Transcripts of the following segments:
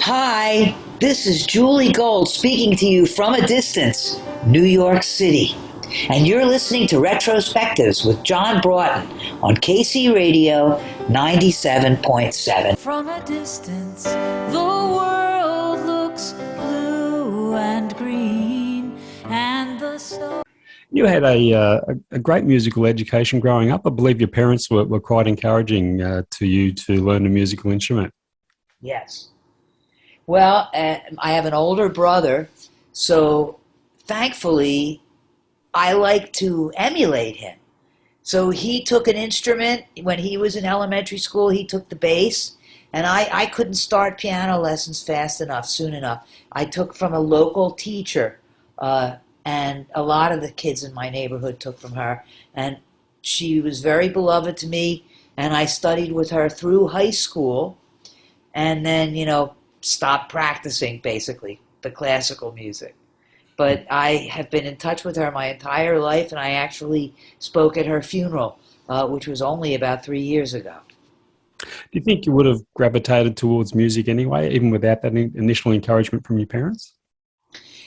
Hi, this is Julie Gold speaking to you from a distance, New York City. And you're listening to Retrospectives with John Broughton on KC Radio 97.7. From a distance, the world looks blue and green, and the snow. You had a great musical education growing up. I believe your parents were quite encouraging to you to learn a musical instrument. Yes. Well, I have an older brother, so thankfully I like to emulate him. So he took an instrument when he was in elementary school. He took the bass, and I couldn't start piano lessons fast enough, soon enough. I took from a local teacher, and a lot of the kids in my neighborhood took from her. And she was very beloved to me, and I studied with her through high school, and then, stopped practicing, basically, the classical music. But I have been in touch with her my entire life, and I actually spoke at her funeral, which was only about 3 years ago. Do you think you would have gravitated towards music anyway, even without that initial encouragement from your parents?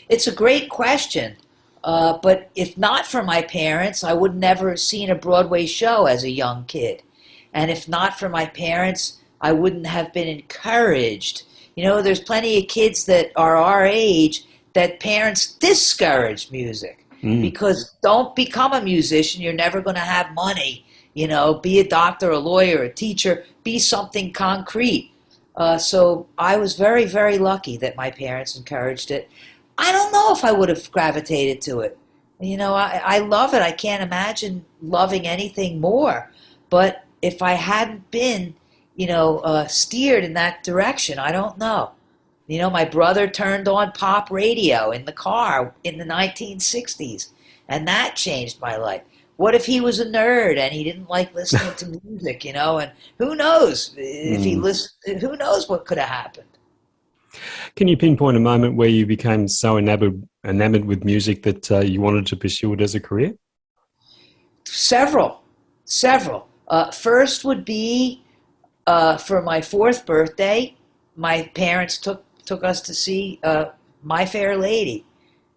It's a great question, but if not for my parents, I would never have seen a Broadway show as a young kid. And if not for my parents, I wouldn't have been encouraged. There's plenty of kids that are our age that parents discourage music because don't become a musician. You're never going to have money. Be a doctor, a lawyer, a teacher, be something concrete. So I was very, very lucky that my parents encouraged it. I don't know if I would have gravitated to it. I love it. I can't imagine loving anything more. But if I hadn't been, steered in that direction, I don't know. My brother turned on pop radio in the car in the 1960s, and that changed my life. What if he was a nerd and he didn't like listening to music, and who knows if he listened, who knows what could have happened. Can you pinpoint a moment where you became so enamored with music that you wanted to pursue it as a career? Several. First would be for my 4th birthday, my parents took us to see My Fair Lady,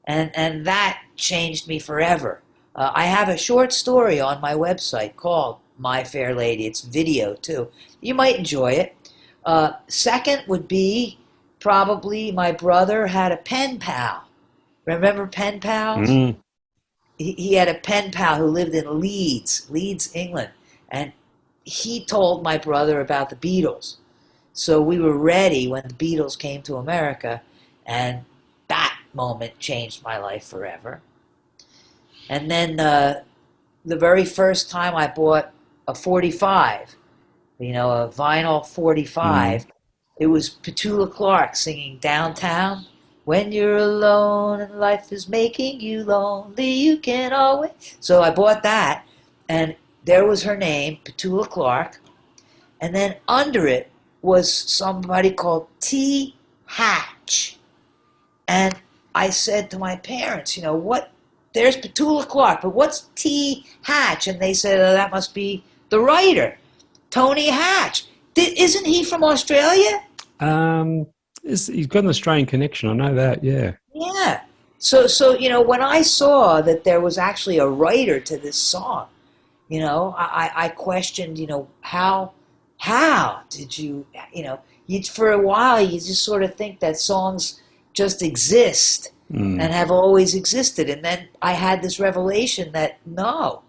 and that changed me forever. I have a short story on my website called My Fair Lady. It's video, too. You might enjoy it. Second would be probably my brother had a pen pal. Remember pen pals? Mm. He had a pen pal who lived in Leeds, England, and he told my brother about the Beatles. So we were ready when the Beatles came to America, and that moment changed my life forever. And then the very first time I bought a 45, a vinyl 45, it was Petula Clark singing Downtown. When you're alone and life is making you lonely, you can always... So I bought that, and there was her name, Petula Clark, and then under it was somebody called T. Hatch. And I said to my parents, what? There's Petula Clark, but what's T. Hatch? And they said, that must be the writer, Tony Hatch. Isn't he from Australia? He's got an Australian connection. I know that, yeah. Yeah. So when I saw that there was actually a writer to this song, I questioned, how did you, for a while you just sort of think that songs just exist and have always existed. And then I had this revelation that no,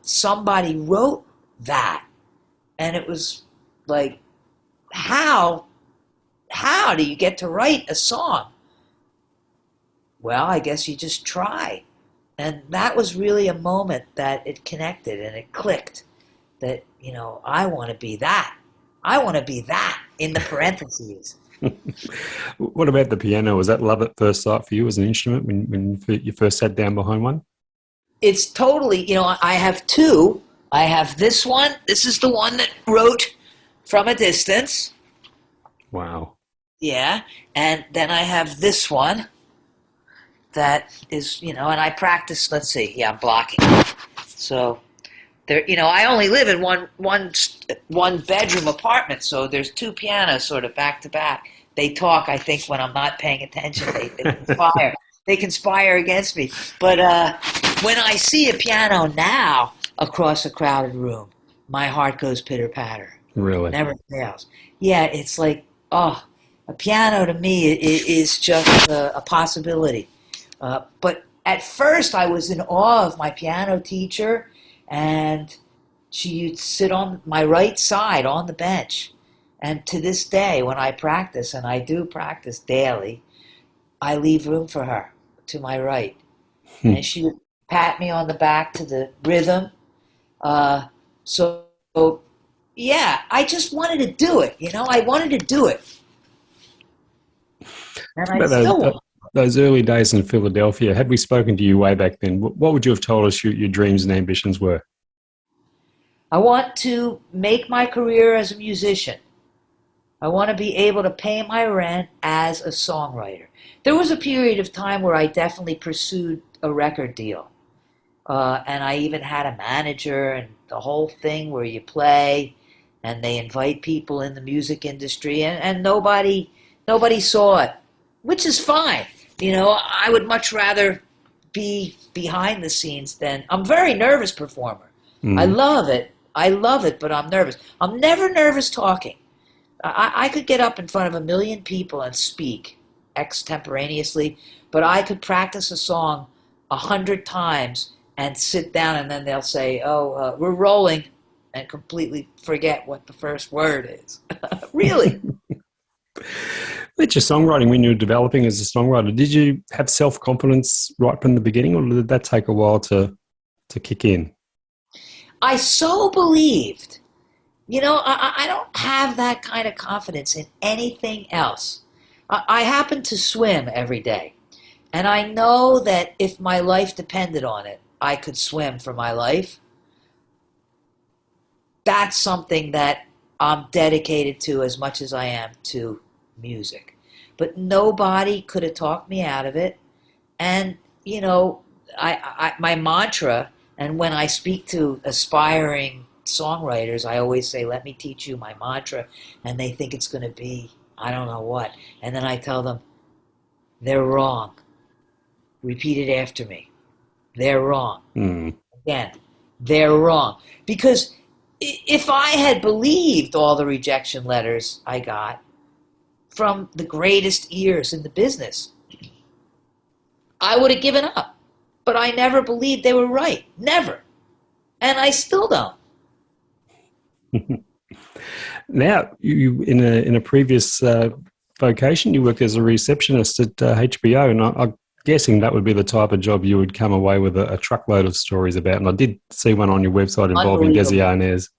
somebody wrote that. And it was like, how do you get to write a song? Well, I guess you just try. And that was really a moment that it connected and it clicked that, I want to be that. I want to be that in the parentheses. What about the piano? Was that love at first sight for you as an instrument when you first sat down behind one? It's totally, I have two. I have this one. This is the one that wrote From a Distance. Wow. Yeah. And then I have this one that is, and I practice, let's see. Yeah, I'm blocking. So there, I only live in one bedroom apartment, so there's two pianos sort of back to back. They talk, I think, when I'm not paying attention. They conspire. They conspire against me. But when I see a piano now across a crowded room, my heart goes pitter patter. Really? Never fails. Yeah, it's like, oh, a piano to me is just a possibility. But at first, I was in awe of my piano teacher, and she'd sit on my right side on the bench. And to this day, when I practice, and I do practice daily, I leave room for her to my right. And she would pat me on the back to the rhythm. So, yeah, I just wanted to do it. I wanted to do it. And I still those early days in Philadelphia, had we spoken to you way back then, what would you have told us your dreams and ambitions were? I want to make my career as a musician. I want to be able to pay my rent as a songwriter. There was a period of time where I definitely pursued a record deal. And I even had a manager and the whole thing where you play and they invite people in the music industry, and nobody saw it, which is fine. I would much rather be behind the scenes than... I'm a very nervous performer. I love it, but I'm nervous. I'm never nervous talking. I could get up in front of 1 million people and speak extemporaneously, but I could practice a song 100 times and sit down, and then they'll say, we're rolling, and completely forget what the first word is. Really? With your songwriting, when you were developing as a songwriter, did you have self-confidence right from the beginning, or did that take a while to kick in? I so believed. I don't have that kind of confidence in anything else. I happen to swim every day, and I know that if my life depended on it, I could swim for my life. That's something that I'm dedicated to as much as I am to music. But nobody could have talked me out of it. And, my mantra, and when I speak to aspiring songwriters, I always say, let me teach you my mantra. And they think it's going to be, I don't know what. And then I tell them, they're wrong. Repeat it after me. They're wrong. Again, they're wrong. Because if I had believed all the rejection letters I got from the greatest ears in the business, I would have given up. But I never believed they were right. Never. And I still don't. Now, you in a previous vocation, you worked as a receptionist at HBO, and I'm guessing that would be the type of job you would come away with a truckload of stories about. And I did see one on your website involving Desi Arnaz.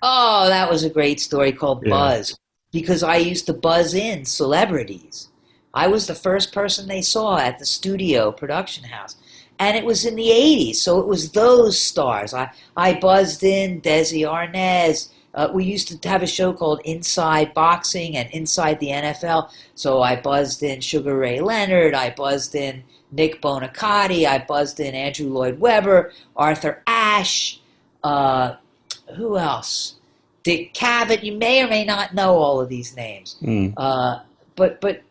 Oh, that was a great story called Buzz, because I used to buzz in celebrities. I was the first person they saw at the studio production house. And it was in the 80s, so it was those stars. I buzzed in Desi Arnaz. We used to have a show called Inside Boxing and Inside the NFL. So I buzzed in Sugar Ray Leonard. I buzzed in Nick Bonacati. I buzzed in Andrew Lloyd Webber, Arthur Ashe. Who else? Dick Cavett. You may or may not know all of these names. But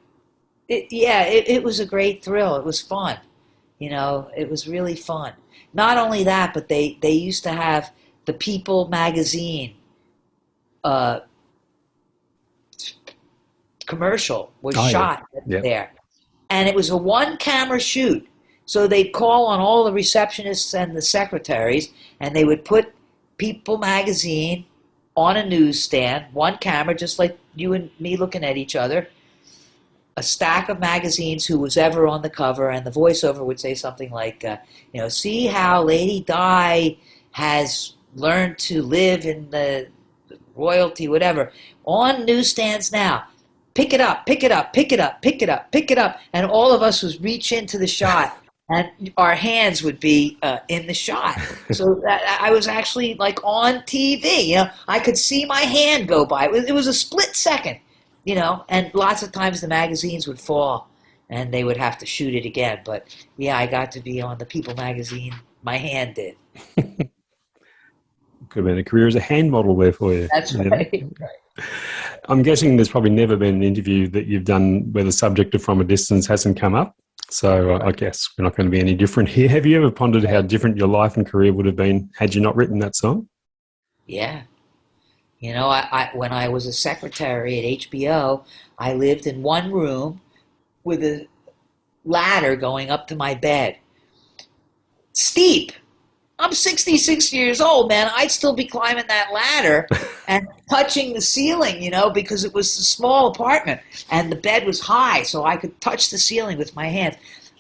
it was a great thrill. It was fun. It was really fun. Not only that, but they used to have the People magazine commercial was shot there. And it was a one-camera shoot. So they'd call on all the receptionists and the secretaries, and they would put People magazine on a newsstand, one camera, just like you and me looking at each other, a stack of magazines, who was ever on the cover, and the voiceover would say something like, see how Lady Di has learned to live in the royalty, whatever, on newsstands now. Pick it up, pick it up, pick it up, pick it up, pick it up. And all of us would reach into the shot, and our hands would be in the shot. So I was actually like on TV. I could see my hand go by. It was a split second. And lots of times the magazines would fall and they would have to shoot it again. But yeah, I got to be on the People magazine. My hand did. Could have been a career as a hand model there for you. That's You know? right. I'm guessing there's probably never been an interview that you've done where the subject of From a Distance hasn't come up. So I guess we're not going to be any different here. Have you ever pondered how different your life and career would have been had you not written that song? Yeah. You know, when I was a secretary at HBO, I lived in one room with a ladder going up to my bed. Steep. I'm 66 years old, man. I'd still be climbing that ladder and touching the ceiling, you know, because it was a small apartment and the bed was high, so I could touch the ceiling with my hands.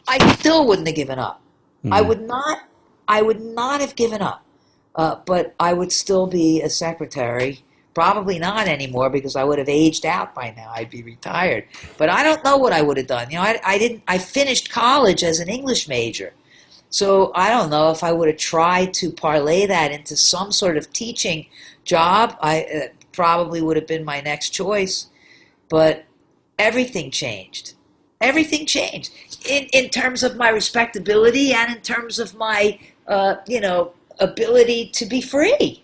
I still wouldn't have given up. I would not have given up. But I would still be a secretary. Probably not anymore because I would have aged out by now. I'd be retired. But I don't know what I would have done. You know, I finished college as an English major. So I don't know if I would have tried to parlay that into some sort of teaching job. I probably would have been my next choice. But everything changed. Everything changed in terms of my respectability and in terms of my, ability to be free.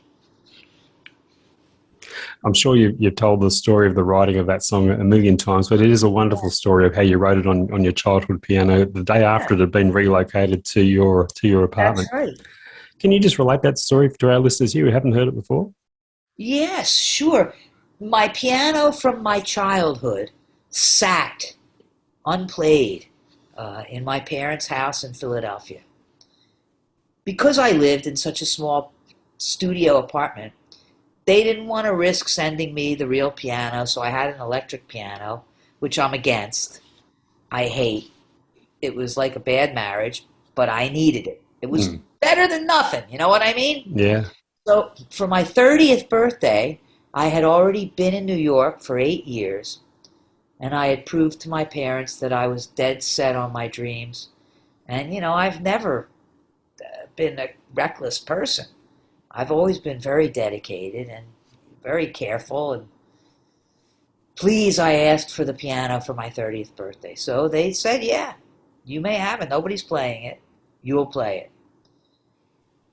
I'm sure you've told the story of the writing of that song a million times, but it is a wonderful story of how you wrote it on your childhood piano the day after it had been relocated to your apartment. That's right. Can you just relate that story to our listeners here who haven't heard it before? Yes, sure. My piano from my childhood sat unplayed in my parents' house in Philadelphia. Because I lived in such a small studio apartment, they didn't want to risk sending me the real piano, so I had an electric piano, which I'm against. I hate. It was like a bad marriage, but I needed it. It was better than nothing, you know what I mean? Yeah. So for my 30th birthday, I had already been in New York for 8 years, and I had proved to my parents that I was dead set on my dreams. And, you know, I've never been a reckless person. I've always been very dedicated and very careful. And please, I asked for the piano for my 30th birthday. So they said, yeah, you may have it. Nobody's playing it. You'll play it.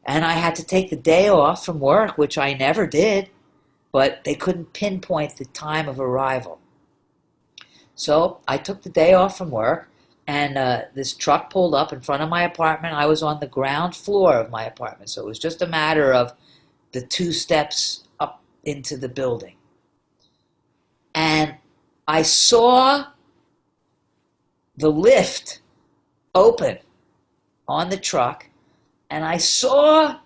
And I had to take the day off from work, which I never did, but they couldn't pinpoint the time of arrival. So I took the day off from work, and this truck pulled up in front of my apartment. I was on the ground floor of my apartment, so it was just a matter of the 2 steps up into the building. And I saw the lift open on the truck, and I saw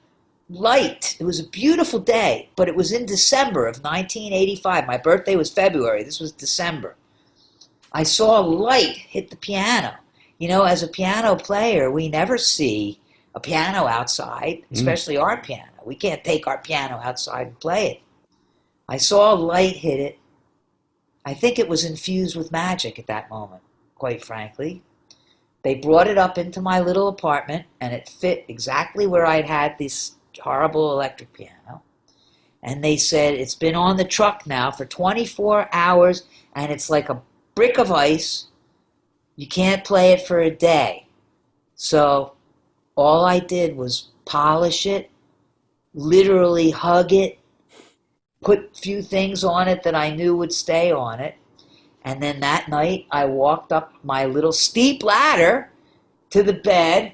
light. It was a beautiful day, but it was in December of 1985. My birthday was February. This was December. I saw light hit the piano. You know, as a piano player, we never see a piano outside, especially our piano. We can't take our piano outside and play it. I saw light hit it. I think it was infused with magic at that moment, quite frankly. They brought it up into my little apartment, and it fit exactly where I'd had this horrible electric piano. And they said, it's been on the truck now for 24 hours, and it's like a brick of ice. You can't play it for a day. So all I did was polish it, literally hug it, put a few things on it that I knew would stay on it. And then that night I walked up my little steep ladder to the bed,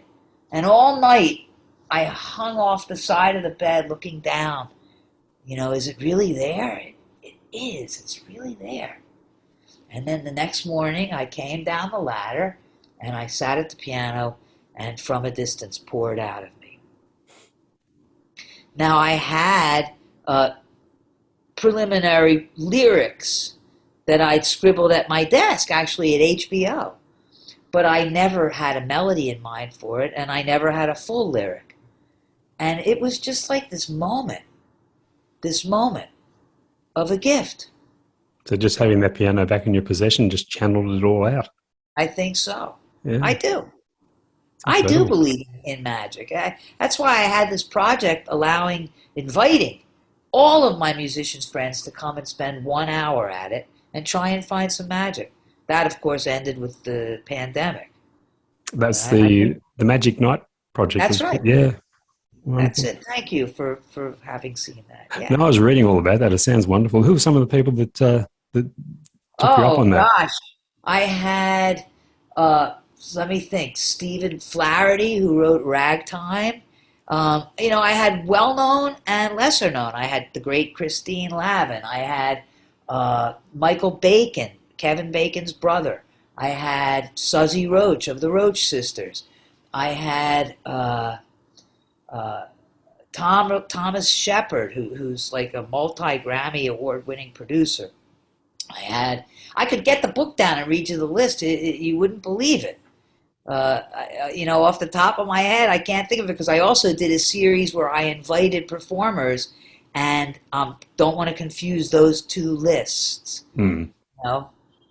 and all night I hung off the side of the bed looking down. You know, is it really there? It is. It's really there. And then the next morning, I came down the ladder, and I sat at the piano, and From a Distance poured out of me. Now, I had preliminary lyrics that I'd scribbled at my desk, actually at HBO. But I never had a melody in mind for it, and I never had a full lyric. And it was just like this moment of a gift. So just having that piano back in your possession just channeled it all out. I think so. Yeah. I do. I That's do brilliant. believe in magic. That's why I had this project inviting all of my musicians friends to come and spend 1 hour at it and try and find some magic. That, of course, ended with the pandemic. That's the Magic Night project. That's right. Yeah. That's Wonderful. it. Thank you for having seen that. Yeah. No, I was reading all about that. It sounds wonderful. Who were some of the people that took you up Oh on that? gosh, I had uh, let me think. Stephen Flaherty, who wrote Ragtime. I had well known and lesser known. I had the great Christine Lavin. I had Michael Bacon, Kevin Bacon's brother. I had Suzy Roach of the Roach Sisters. I had uh, Thomas Shepard, who's like a multi Grammy award winning producer. I could get the book down and read you the list. You wouldn't believe it. Off the top of my head, I can't think of it because I also did a series where I invited performers, and don't want to confuse those two lists. Hmm. You know,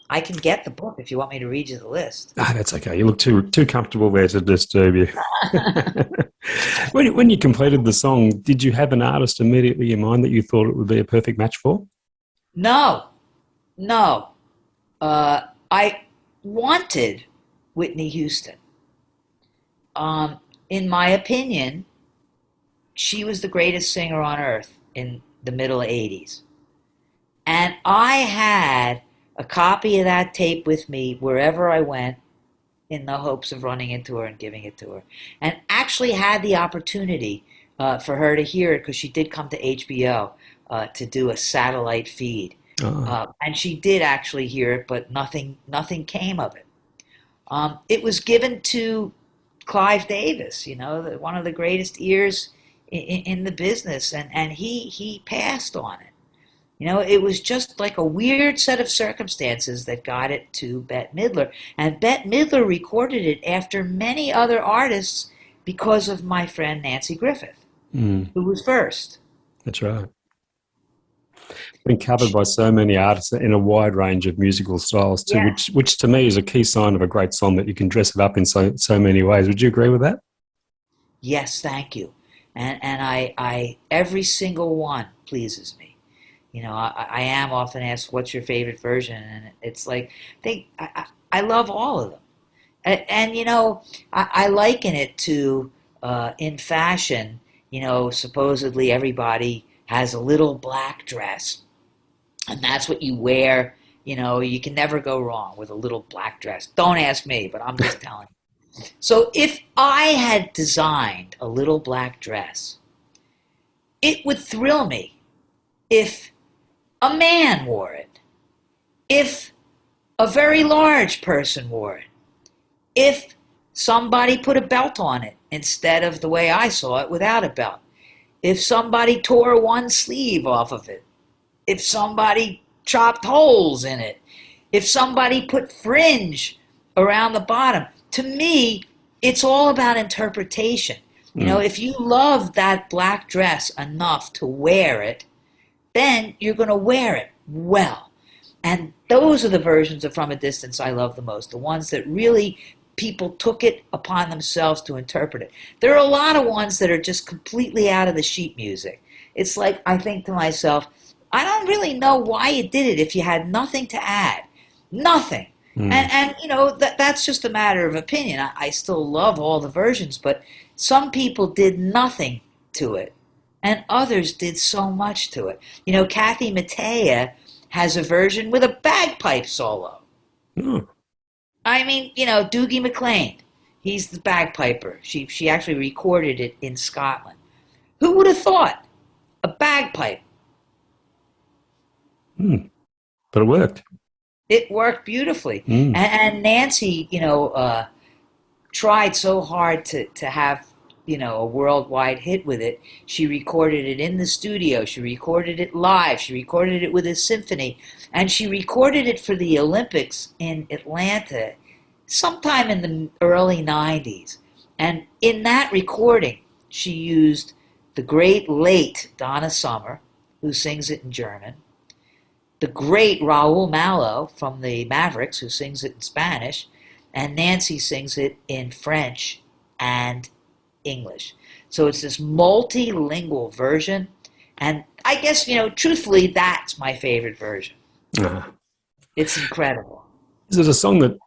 I can get the book if you want me to read you the list. Ah, that's okay. You look too comfortable there to disturb you. When you completed the song, did you have an artist immediately in mind that you thought it would be a perfect match for? No, no. I wanted Whitney Houston. In my opinion, she was the greatest singer on earth in the middle '80s. And I had a copy of that tape with me wherever I went in the hopes of running into her and giving it to her. And actually had the opportunity for her to hear it because she did come to HBO to do a satellite feed. Oh, And she did actually hear it, but nothing came of it. It was given to Clive Davis, one of the greatest ears in the business, and he passed on it. It was just like a weird set of circumstances that got it to Bette Midler. And Bette Midler recorded it after many other artists because of my friend Nancy Griffith, mm, who was first. that's right. Been covered by so many artists in a wide range of musical styles too, Yeah. which to me is a key sign of a great song that you can dress it up in so many ways. Would you agree with that? Yes, thank you. And I every single one pleases me. I am often asked, "What's your favorite version?" And it's like, I love all of them. And I liken it to in fashion. Supposedly everybody has a little black dress, and that's what you wear. You can never go wrong with a little black dress. Don't ask me, but I'm just telling you. So if I had designed a little black dress, it would thrill me if a man wore it, if a very large person wore it, if somebody put a belt on it instead of the way I saw it without a belt, if somebody tore one sleeve off of it, if somebody chopped holes in it, if somebody put fringe around the bottom. To me, it's all about interpretation. Mm. If you love that black dress enough to wear it, then you're going to wear it well. And those are the versions of From a Distance I love the most, the ones that really people took it upon themselves to interpret it. There are a lot of ones that are just completely out of the sheet music. It's like I think to myself, I don't really know why you did it if you had nothing to add. Nothing. Mm. And that's just a matter of opinion. I still love all the versions, but some people did nothing to it, and others did so much to it. Kathy Mattea has a version with a bagpipe solo. Oh, I mean, Doogie McLean, he's the bagpiper. She actually recorded it in Scotland. Who would have thought? A bagpipe. mm. But it worked. It worked beautifully. Mm. And Nancy, tried so hard to have, a worldwide hit with it. She recorded it in the studio. She recorded it live. She recorded it with a symphony. And she recorded it for the Olympics in Atlanta sometime in the early 90s. And in that recording, she used the great late Donna Summer, who sings it in German, the great Raul Malo from the Mavericks, who sings it in Spanish, and Nancy sings it in French and English. So it's this multilingual version, and I guess, truthfully, that's my favorite version. Ah. It's incredible. Is it a song that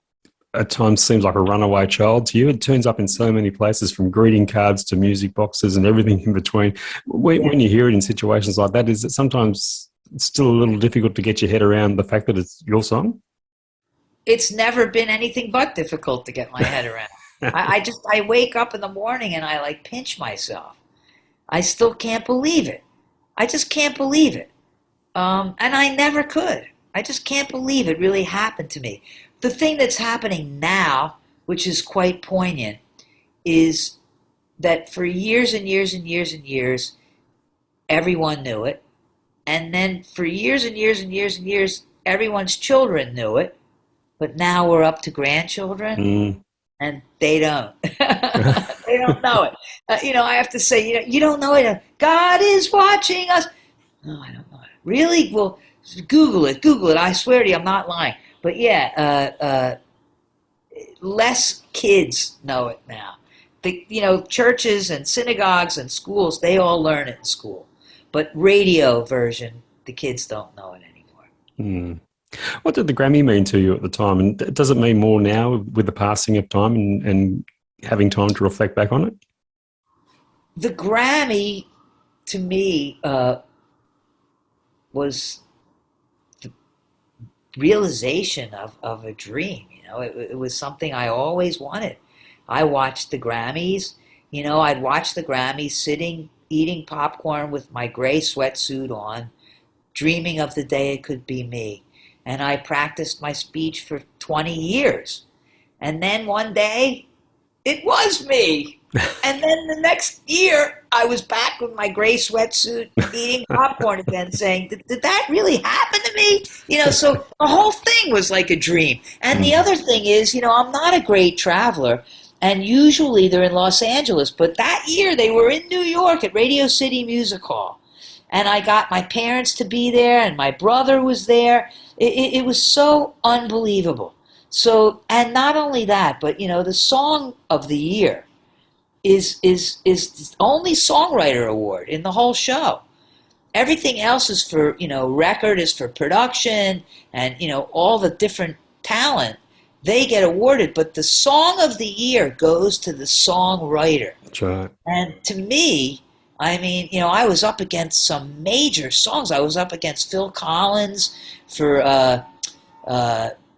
at times seems like a runaway child to you. It turns up in so many places, from greeting cards to music boxes and everything in between. When you hear it in situations like that, is it sometimes still a little difficult to get your head around the fact that it's your song? It's never been anything but difficult to get my head around. I wake up in the morning and I like pinch myself. I still can't believe it. I just can't believe it. And I never could. I just can't believe it really happened to me. The thing that's happening now, which is quite poignant, is that for years and years and years and years, everyone knew it. And then for years and years and years and years, everyone's children knew it. But now we're up to grandchildren, and they don't. They don't know it. I have to say, you don't know it. God is watching us. No, I don't know it. Really? Well, Google it. Google it. I swear to you, I'm not lying. But yeah, less kids know it now. Churches and synagogues and schools, they all learn it in school. But radio version, the kids don't know it anymore. What did the Grammy mean to you at the time? And does it mean more now with the passing of time and having time to reflect back on it? The Grammy, to me, was the realization of a dream. It was something I always wanted. I watched the Grammys. I'd watch the Grammys sitting, eating popcorn with my gray sweatsuit on, dreaming of the day it could be me. And I practiced my speech for 20 years. And then one day, it was me. And then the next year, I was back with my gray sweatsuit, eating popcorn again, saying, did that really happen to me? So the whole thing was like a dream. And the other thing is, I'm not a great traveler. And usually they're in Los Angeles. But that year, they were in New York at Radio City Music Hall. And I got my parents to be there, and my brother was there. It was so unbelievable. So, and not only that, but the song of the year is the only songwriter award in the whole show. Everything else is for record is for production, and all the different talent they get awarded. But the song of the year goes to the songwriter. That's right. And to me, I was up against some major songs. I was up against Phil Collins for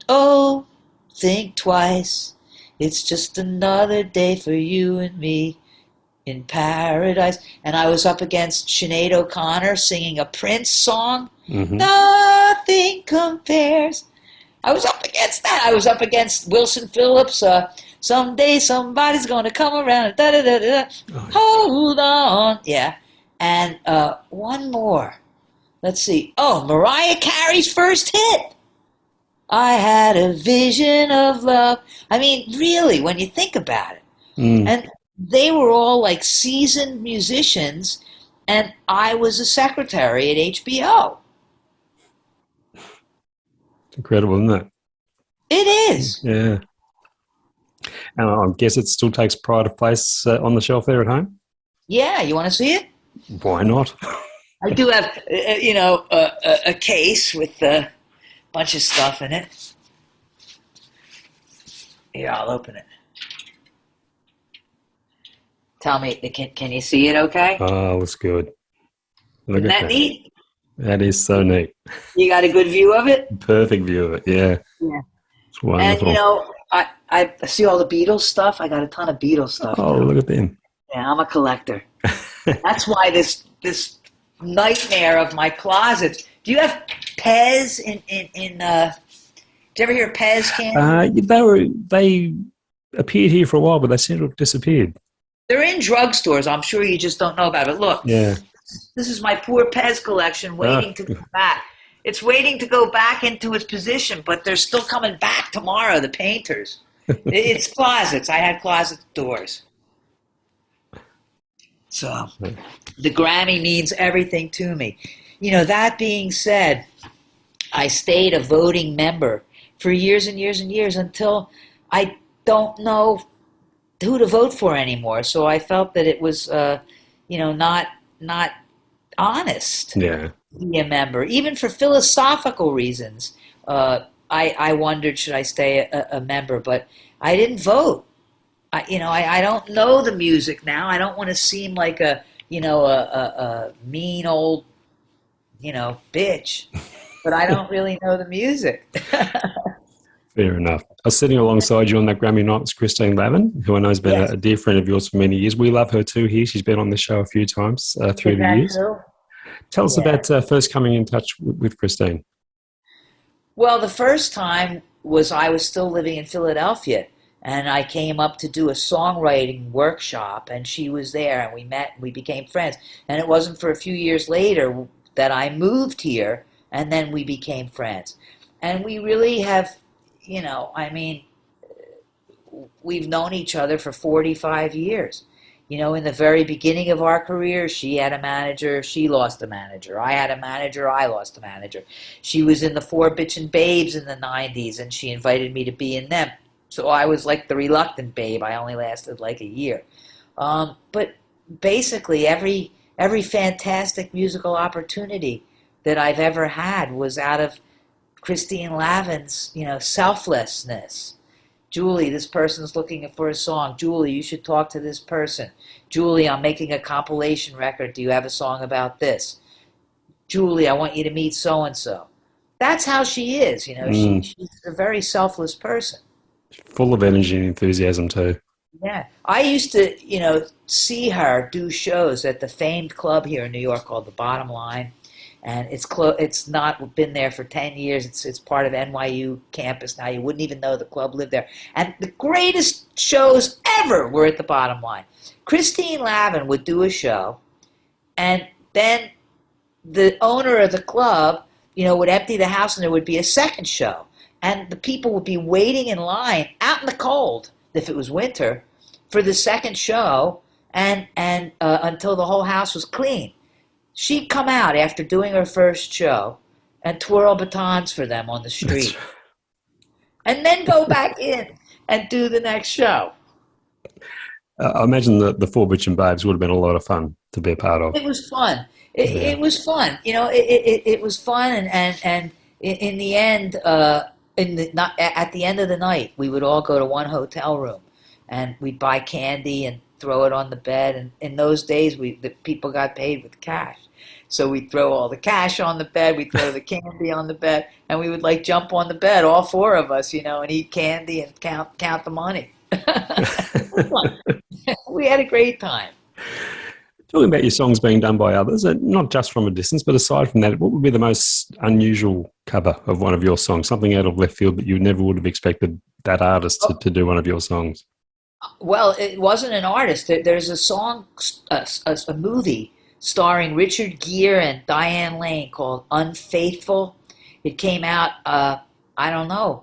Oh, Think Twice. It's just another day for you and me in paradise. And I was up against Sinead O'Connor singing a Prince song. Nothing compares. I was up against that. I was up against Wilson Phillips. Someday somebody's going to come around. Da, da, da, da. Hold on. Yeah. And one more. Let's see. Oh, Mariah Carey's first hit. I had a vision of love. Really, when you think about it. And they were all like seasoned musicians, and I was a secretary at HBO. It's incredible, isn't it? It is. Yeah. And I guess it still takes pride of place on the shelf there at home? Yeah, you want to see it? Why not? I do have, a case with a bunch of stuff in it. Here, I'll open it. Tell me, can you see it okay? Oh, that's good. Look Isn't at that neat? That is so neat. You got a good view of it? Perfect view of it, yeah. Yeah. It's wonderful. And, I see all the Beatles stuff. I got a ton of Beatles stuff. Oh, look at them. Yeah, I'm a collector. That's why this nightmare of my closets. Do you have Pez in did you ever hear Pez cans? They appeared here for a while, but they seem to have disappeared. They're in drugstores. I'm sure you just don't know about it. Look, yeah. This is my poor Pez collection waiting to go back. It's waiting to go back into its position, but they're still coming back tomorrow, the painters. It's closets. I had closet doors. So the Grammy means everything to me. That being said, I stayed a voting member for years and years and years until I don't know who to vote for anymore. So I felt that it was, not honest. Yeah. To be a member, even for philosophical reasons. I I wondered, should I stay a member? But I didn't vote. I don't know the music now. I don't want to seem like a mean old, bitch. But I don't really know the music. Fair enough. I was sitting alongside you on that Grammy night with Christine Lavin, who I know has been Yes. a dear friend of yours for many years. We love her too here. She's been on the show a few times through Is the that years. true? Tell us Yeah. about first coming in touch with Christine. Well, the first time was I was still living in Philadelphia, and I came up to do a songwriting workshop, and she was there, and we met, and we became friends. And it wasn't for a few years later that I moved here, and then we became friends. And we really have, we've known each other for 45 years. In the very beginning of our career, she had a manager, she lost a manager. I had a manager, I lost a manager. She was in the Four Bitchin' Babes in the 90s, and she invited me to be in them. So I was like the reluctant babe. I only lasted like a year. But basically, every fantastic musical opportunity that I've ever had was out of Christine Lavin's, selflessness. Julie, this person's looking for a song. Julie, you should talk to this person. Julie, I'm making a compilation record. Do you have a song about this? Julie, I want you to meet so-and-so. That's how she is. She's a very selfless person. Full of energy and enthusiasm too. Yeah. I used to, see her do shows at the famed club here in New York called The Bottom Line. And it's not been there for 10 years. It's part of NYU campus now. You wouldn't even know the club lived there. And the greatest shows ever were at the Bottom Line. Christine Lavin would do a show, and then the owner of the club, would empty the house, and there would be a second show. And the people would be waiting in line out in the cold, if it was winter, for the second show, and until the whole house was clean. She'd come out after doing her first show and twirl batons for them on the street. And then go back in and do the next show. I imagine the Four Bitchin' Babes would have been a lot of fun to be a part of. It was fun. It was fun. It was fun. And in the end, at the end of the night, we would all go to one hotel room, and we'd buy candy and throw it on the bed. And in those days, the people got paid with cash. So we'd throw all the cash on the bed, we'd throw the candy on the bed, and we would jump on the bed, all four of us, and eat candy and count the money. We had a great time. Talking about your songs being done by others, not just from a distance, but aside from that, what would be the most unusual cover of one of your songs? Something out of left field that you never would have expected that artist to do one of your songs? Well, it wasn't an artist. There's a song, a movie starring Richard Gere and Diane Lane called Unfaithful. It came out, I don't know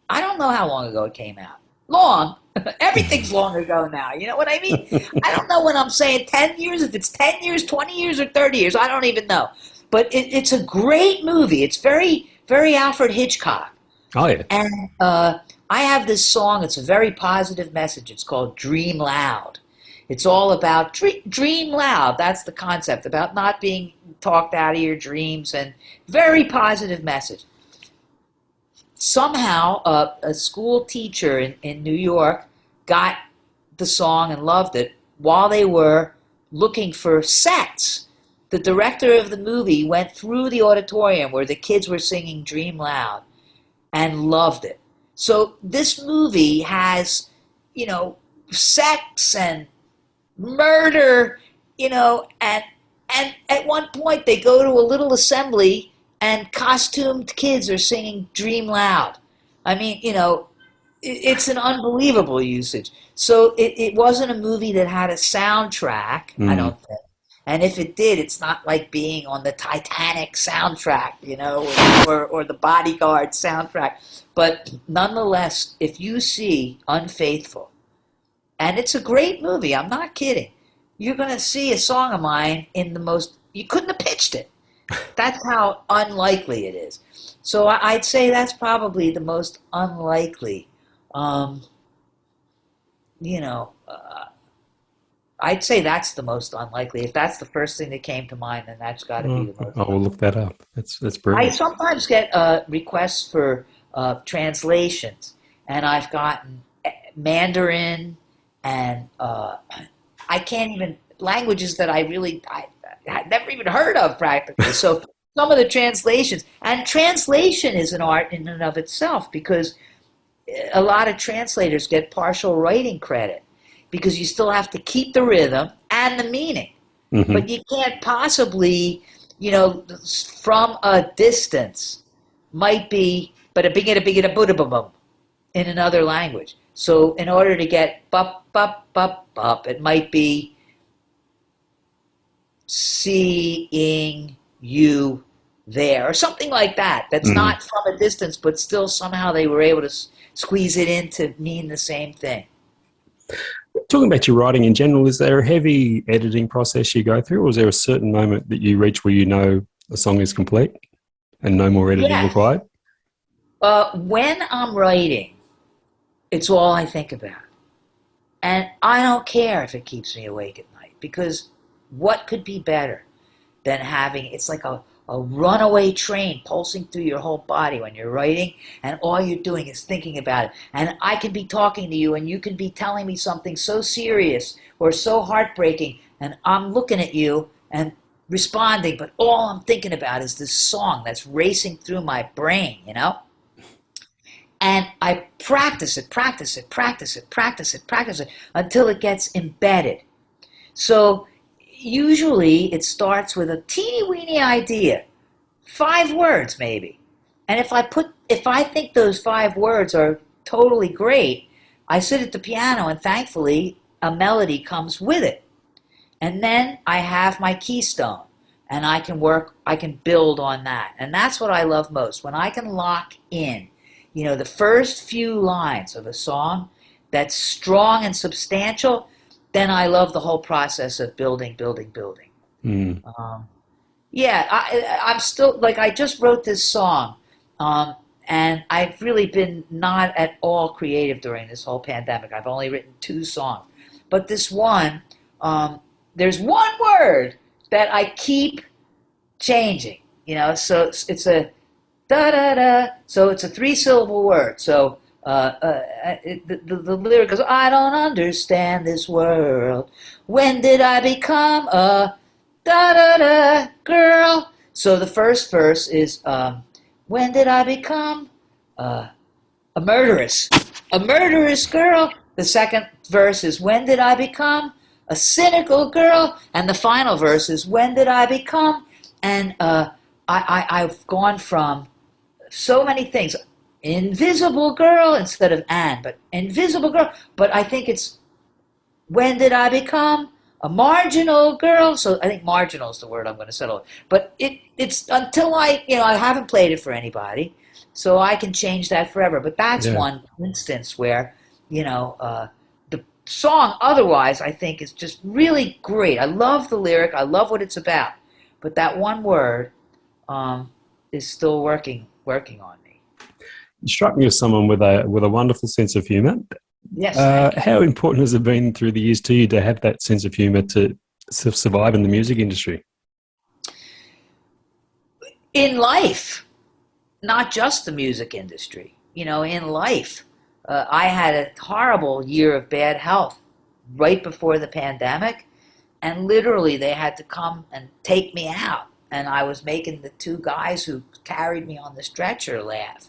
how long ago it came out. Long. Everything's long ago now. You know what I mean? I don't know when I'm saying 10 years, if it's 10 years, 20 years, or 30 years. I don't even know. But it's a great movie. It's very, very Alfred Hitchcock. Oh, yeah. And I have this song. It's a very positive message. It's called Dream Loud. It's all about dream loud. That's the concept, about not being talked out of your dreams, and very positive message. Somehow, a school teacher in New York got the song and loved it while they were looking for sets. The director of the movie went through the auditorium where the kids were singing Dream Loud and loved it. So this movie has, sex and murder, and at one point they go to a little assembly and costumed kids are singing Dream Loud. I mean, it's an unbelievable usage. So it wasn't a movie that had a soundtrack, I don't think. And if it did, it's not like being on the Titanic soundtrack, or the Bodyguard soundtrack. But nonetheless, if you see Unfaithful, and it's a great movie, I'm not kidding, you're going to see a song of mine you couldn't have pitched it. That's how unlikely it is. So I'd say that's probably the most unlikely, I'd say that's the most unlikely. If that's the first thing that came to mind, then that's got to be the most I will look that up. That's I brilliant. sometimes get requests for translations, and I've gotten Mandarin and I can't even languages that I had never even heard of practically. So some of the translations, and translation is an art in and of itself, because a lot of translators get partial writing credit because you still have to keep the rhythm and the meaning, Hmm. but you can't possibly, from a distance might be but a big a big a buddha bum in another language. So in order to get bup bup bup bup, it might be seeing you there or something like that. That's Mm. not from a distance, but still somehow they were able to squeeze it in to mean the same thing. Talking about your writing in general, is there a heavy editing process you go through, or is there a certain moment that you reach where you know a song is complete and no more editing Yes. required? When I'm writing, it's all I think about. And I don't care if it keeps me awake at night, because what could be better than having it's like a runaway train pulsing through your whole body when you're writing, and all you're doing is thinking about it. And I can be talking to you and you can be telling me something so serious or so heartbreaking, and I'm looking at you and responding, but all I'm thinking about is this song that's racing through my brain. And I practice it, practice it, practice it, practice it, practice it until it gets embedded. So usually it starts with a teeny weeny idea, 5 words maybe. And if I think those 5 words are totally great, I sit at the piano and thankfully a melody comes with it. And then I have my keystone and I can build on that. And that's what I love most, when I can lock in, the first few lines of a song that's strong and substantial. Then I love the whole process of building, building, building. Mm. Yeah, I'm still, like, I just wrote this song, and I've really been not at all creative during this whole pandemic. I've only written 2 songs. But this one, there's one word that I keep changing, so it's a da da da, so it's a 3-syllable word. So the lyric goes, I don't understand this world. When did I become a da da da girl? So the first verse is, when did I become a murderous girl? The second verse is, when did I become a cynical girl? And the final verse is, when did I become? And I've gone from so many things. Invisible girl instead of an, but invisible girl. But I think it's, when did I become a marginal girl? So I think marginal is the word I'm going to settle. But it's until I haven't played it for anybody, so I can change that forever. But that's Yeah. one instance where, the song otherwise I think is just really great. I love the lyric. I love what it's about. But that one word is still working on me. You struck me as someone with a wonderful sense of humour. Yes, thank you. How important has it been through the years to you to have that sense of humour to survive in the music industry? In life, not just the music industry. In life, I had a horrible year of bad health right before the pandemic, and literally they had to come and take me out. And I was making the 2 guys who carried me on the stretcher laugh.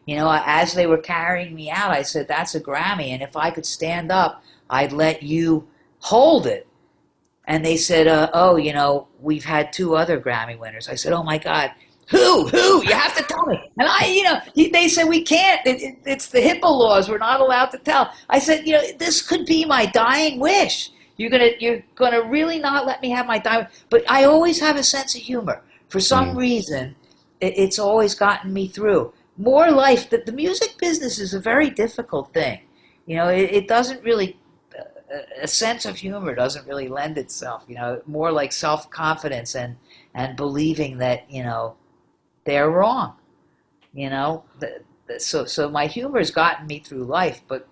As they were carrying me out, I said, that's a Grammy, and if I could stand up, I'd let you hold it. And they said, we've had 2 other Grammy winners. I said, oh my God, who? You have to tell me. And they said, we can't. It's the HIPAA laws. We're not allowed to tell. I said, this could be my dying wish. You're gonna really not let me have my dying. But I always have a sense of humor. For some reason, it's always gotten me through. More life. The music business is a very difficult thing. It doesn't really. A sense of humor doesn't really lend itself. More like self-confidence and believing that they're wrong. So my humor's gotten me through life, but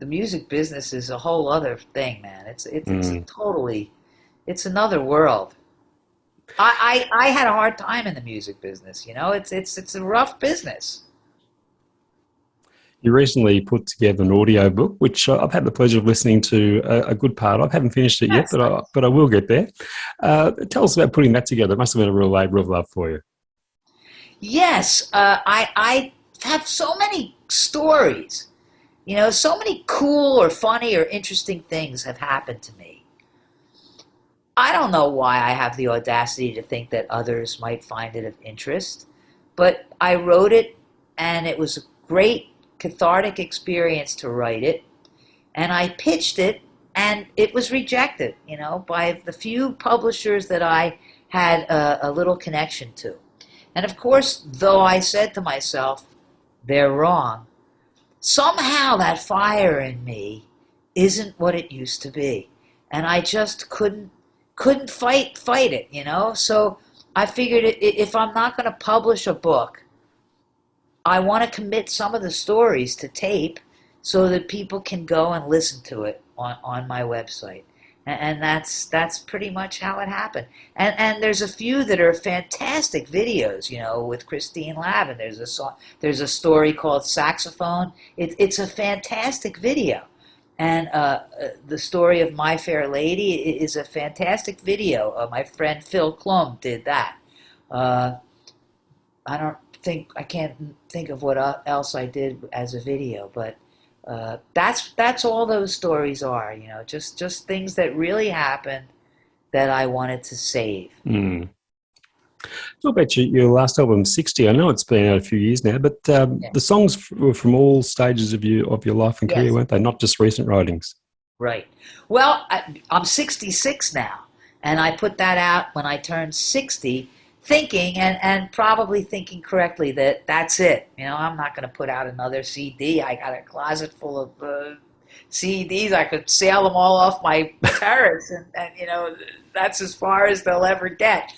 the music business is a whole other thing, man. It's Mm. totally, it's another world. I had a hard time in the music business. You know, it's a rough business. You recently put together an audio book, which I've had the pleasure of listening to a good part of. I haven't finished it yet, That's but I will get there. Tell us about putting that together. It must have been a real labor of love for you. Yes, I have so many stories. You know, so many cool or funny or interesting things have happened to me. I don't know why I have the audacity to think that others might find it of interest, but I wrote it, and it was a great cathartic experience to write it, and I pitched it, and it was rejected, you know, by the few publishers that I had a little connection to. And of course, though I said to myself, they're wrong, somehow that fire in me isn't what it used to be, and I just couldn't fight it, you know. So I figured if I'm not going to publish a book, I want to commit some of the stories to tape so that people can go and listen to it on my website. And that's pretty much how it happened. And there's a few that are fantastic videos, you know, with Christine Lavin. There's a story called Saxophone. It's a fantastic video. And the story of My Fair Lady is a fantastic video. My friend Phil Klum did that. I can't think of what else I did as a video, but that's all those stories are. You know, just things that really happened that I wanted to save. Mm. Talk about your last album, 60. I know it's been out a few years now, but Yeah. the songs were from all stages of your life and career, Yes. weren't they? Not just recent writings. Right. Well, I'm 66 now, and I put that out when I turned 60, thinking and probably thinking correctly that that's it. You know, I'm not going to put out another CD. I got a closet full of CDs. I could sail them all off my terrace, and you know, that's as far as they'll ever get.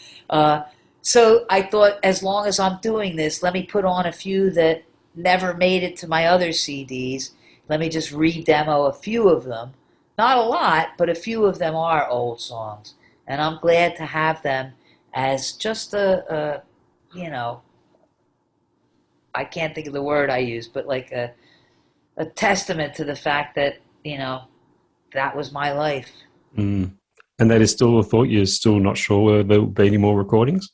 So I thought, as long as I'm doing this, let me put on a few that never made it to my other CDs. Let me just re-demo a few of them. Not a lot, but a few of them are old songs. And I'm glad to have them as just you know, I can't think of the word I use, but like a testament to the fact that, you know, that was my life. Mm. And that is still a thought? You're still not sure whether there will be any more recordings?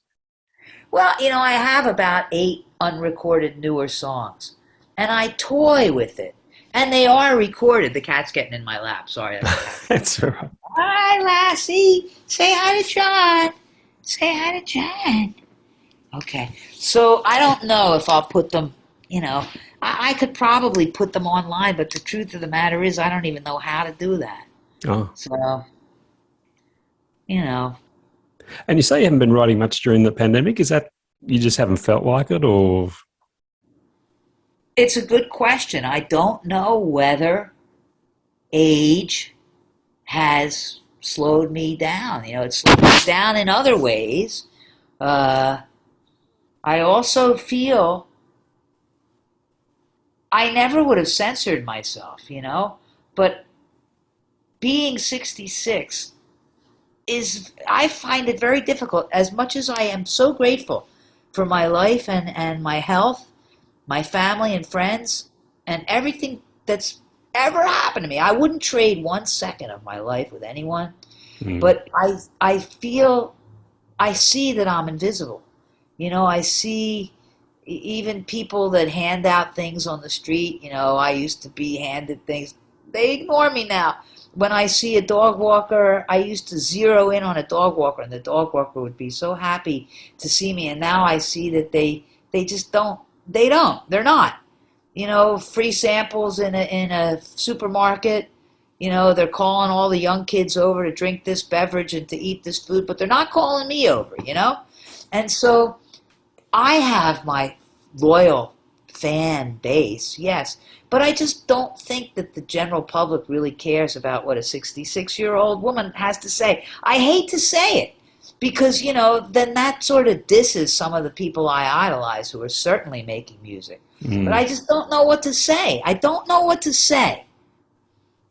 Well, you know, I have about 8 unrecorded newer songs, and I toy with it. And they are recorded. The cat's getting in my lap. Sorry. That's all right. Hi, Lassie. Say hi to John. Say hi to John. Okay. So I don't know if I'll put them, you know, I could probably put them online, but the truth of the matter is I don't even know how to do that. Oh. So, you know. And you say you haven't been writing much during the pandemic. Is that you just haven't felt like it, or? It's a good question. I don't know whether age has slowed me down. You know, it slowed me down in other ways. I also feel I never would have censored myself, you know, but being 66 I find it very difficult. As much as I am so grateful for my life and my health, my family and friends, and everything that's ever happened to me, I wouldn't trade 1 second of my life with anyone. Mm. But I see that I'm invisible. You know, I see even people that hand out things on the street. You know, I used to be handed things. They ignore me now. When I see a dog walker, I used to zero in on a dog walker, and the dog walker would be so happy to see me. And now I see that they just don't. They're not. You know, free samples in a supermarket. You know, they're calling all the young kids over to drink this beverage and to eat this food, but they're not calling me over, you know? And so I have my loyal fan base, yes, but I just don't think that the general public really cares about what a 66-year-old woman has to say. I hate to say it because, you know, then that sort of disses some of the people I idolize who are certainly making music. Mm. But I just don't know what to say. I don't know what to say.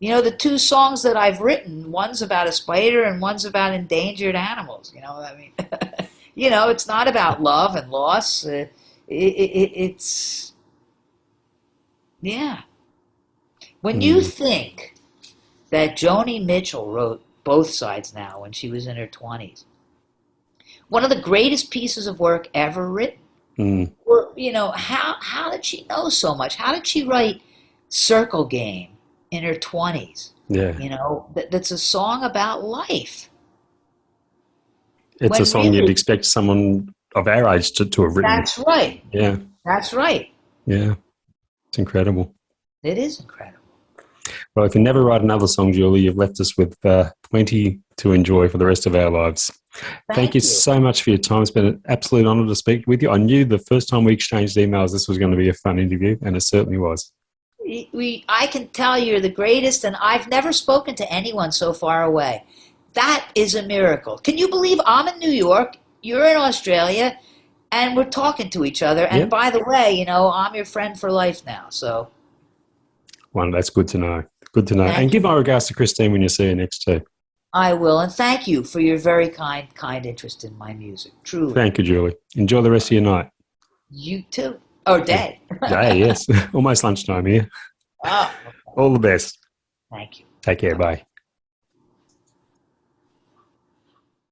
You know, the two songs that I've written, one's about a spider and one's about endangered animals. You know, I mean, you know, it's not about love and loss. It's, yeah. When you Mm. think that Joni Mitchell wrote Both Sides Now when she was in her 20s, one of the greatest pieces of work ever written. Mm. Or, you know, how did she know so much? How did she write Circle Game in her 20s? Yeah. You know, that's a song about life. It's a When song you'd really, expect someone of our age to have written. that's right. Yeah. That's right. Yeah. It's incredible. It is incredible. Well, if you never write another song, Julie, you've left us with plenty to enjoy for the rest of our lives. Thank you Thank you. so much for your time. It's been an absolute honour to speak with you. I knew the first time we exchanged emails this was going to be a fun interview, and it certainly was. I can tell you're the greatest, and I've never spoken to anyone so far away. That is a miracle. Can you believe I'm in New York, you're in Australia, and we're talking to each other? And Yep. by the way, you know, I'm your friend for life now. So Well, that's good to know. Good to know. And thank give you. my regards to Christine when you see her next too. I will, and thank you for your very kind interest in my music. Truly. Thank you, Julie. Enjoy the rest of your night. You too. Or day. Yeah, yes. Almost lunchtime here. Oh, All the best. thank you. Take care. Bye.